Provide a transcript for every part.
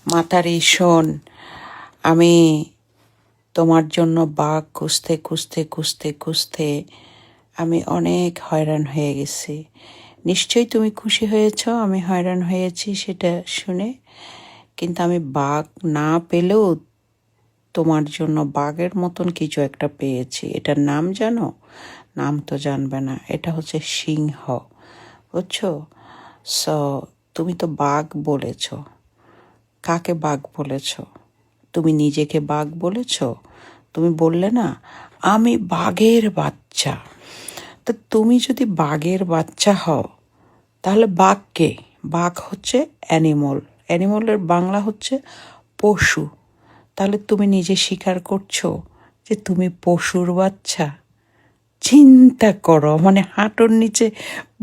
মাতারি শোন, আমি তোমার জন্য বাঘ খুঁজতে খুঁজতে খুঁজতে খুঁজতে আমি অনেক হয়রান হয়ে গেছি। নিশ্চয়ই তুমি খুশি হয়েছ আমি হয়রান হয়েছি সেটা শুনে, কিন্তু আমি বাঘ না পেলেও তোমার জন্য বাঘের মতন কিছু একটা পেয়েছি। এটার নাম জানো? নাম তো জানবে না, এটা হচ্ছে সিংহ, বুঝছো? সো তুমি তো বাঘ বলেছ, কাকে বাঘ বলেছ? তুমি নিজেকে বাঘ বলেছ? তুমি বললে না আমি বাঘের বাচ্চা। তো তুমি যদি বাঘের বাচ্চা হও তাহলে বাঘ কে? বাঘ হচ্ছে অ্যানিমল, অ্যানিমলের বাংলা হচ্ছে পশু। তাহলে তুমি নিজে স্বীকার করছো যে তুমি পশুর বাচ্চা? চিন্তা করো, মানে হাঁটুর নিচে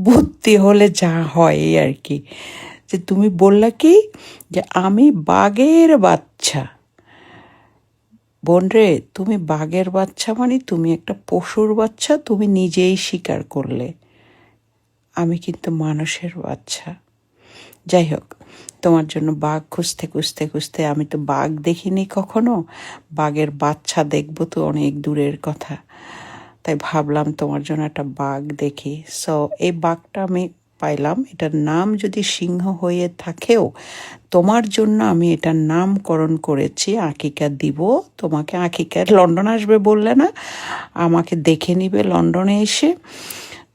বুদ্ধি হলে যা হয় এই আর কি। যে তুমি বললা কি যে আমি বাঘের বাচ্চা। বোন রে, তুমি বাঘের বাচ্চা মানে তুমি একটা পশুর বাচ্চা, তুমি নিজেই স্বীকার করলে। আমি কিন্তু মানুষের বাচ্চা। যাই হোক, তোমার জন্য বাঘ খুঁজতে খুঁজতে খুঁজতে আমি তো বাঘ দেখিনি কখনো, বাঘের বাচ্চা দেখবো তো অনেক দূরের কথা। তাই ভাবলাম তোমার জন্য একটা বাঘ দেখি। সো এই বাঘটা আমি পাইলাম। এটার নাম যদি সিংহ হয়ে থাকেও তোমার জন্য আমি এটার নামকরণ করেছি, আকিকা দিব তোমাকে। আকিকা লন্ডন আসবে বললে না, আমাকে দেখে নিবে লন্ডনে এসে।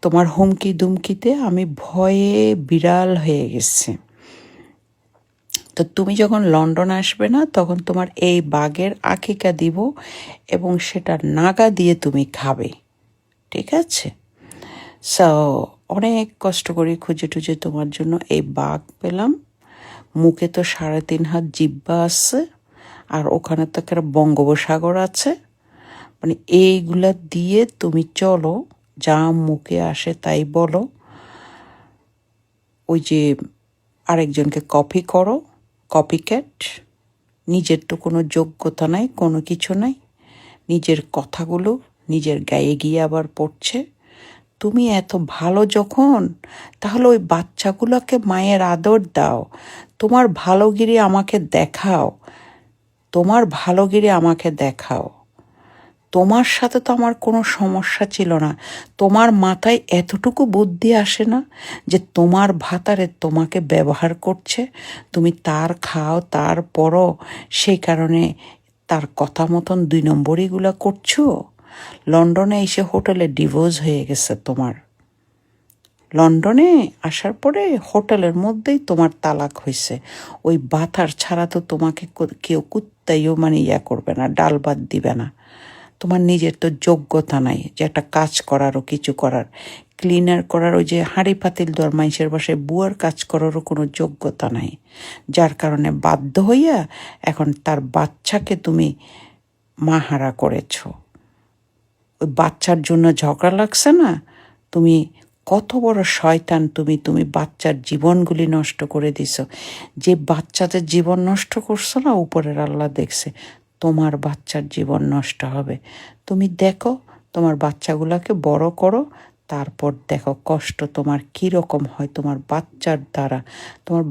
তোমার হুমকি দুমকিতে আমি ভয়ে বিড়াল হয়ে গেছি। তো তুমি যখন লন্ডন আসবে না তখন তোমার এই বাঘের আকিকা দিব এবং সেটা নাগা দিয়ে তুমি খাবে, ঠিক আছে? সো অনেক কষ্ট করে খুঁজে টুজে তোমার জন্য এই বাঘ পেলাম। মুখে তো 3.5 হাত জিহ্বা আছে, আর ওখানে তো একটা বঙ্গোপসাগর আছে। মানে এইগুলা দিয়ে তুমি চলো, যা মুখে আসে তাই বলো। ওই যে আরেকজনকে কপি করো, কপি ক্যাট। নিজের তো কোনো যোগ্যতা নাই, কোনো কিছু নাই। নিজের কথাগুলো নিজের গায়ে গিয়ে আবার পড়ছে। তুমি এত ভালো যখন, তাহলে ওই বাচ্চাগুলোকে মায়ের আদর দাও। তোমার ভালোগিরি আমাকে দেখাও, তোমার ভালোগিরি আমাকে দেখাও। তোমার সাথে তো আমার কোনো সমস্যা ছিল না। তোমার মাথায় এতটুকু বুদ্ধি আসে না যে তোমার ভাতারে তোমাকে ব্যবহার করছে, তুমি তার খাও, তার পরও সেই কারণে তার কথা মতন 2 নম্বরিগুলো করছো। লন্ডনে এসে হোটেলে ডিভোর্স হয়ে গেছে তোমার। লন্ডনে আসার পরে হোটেলের মধ্যেই তোমার তালাক হয়েছে। ওই বাথার ছাড়া তো তোমাকে কেউ কুত্তাইও মানে করবে না, ডাল ভাত দিবে না। তোমার নিজের তো যোগ্যতা নাই যে একটা কাজ করারও, কিছু করার, ক্লিনার করার, ওই যে হাঁড়ি পাতিল দেওয়ার মানুষের বাসায় বুয়ার কাজ করারও কোনো যোগ্যতা নাই। যার কারণে বাধ্য হইয়া এখন তার বাচ্চাকে তুমি মাহারা করেছ। ওই বাচ্চার জন্য ঝগড়া লাগছে না? তুমি কত বড় শয়তান তুমি! তুমি বাচ্চার জীবনগুলি নষ্ট করে দিছ। যে বাচ্চাদের জীবন নষ্ট করছো না, উপরের আল্লাহ দেখছে তোমার বাচ্চার জীবন নষ্ট হবে। তুমি দেখো তোমার বাচ্চাগুলোকে বড় করো, তারপর দেখো কষ্ট তোমার কীরকম হয় তোমার বাচ্চার দ্বারা। তোমার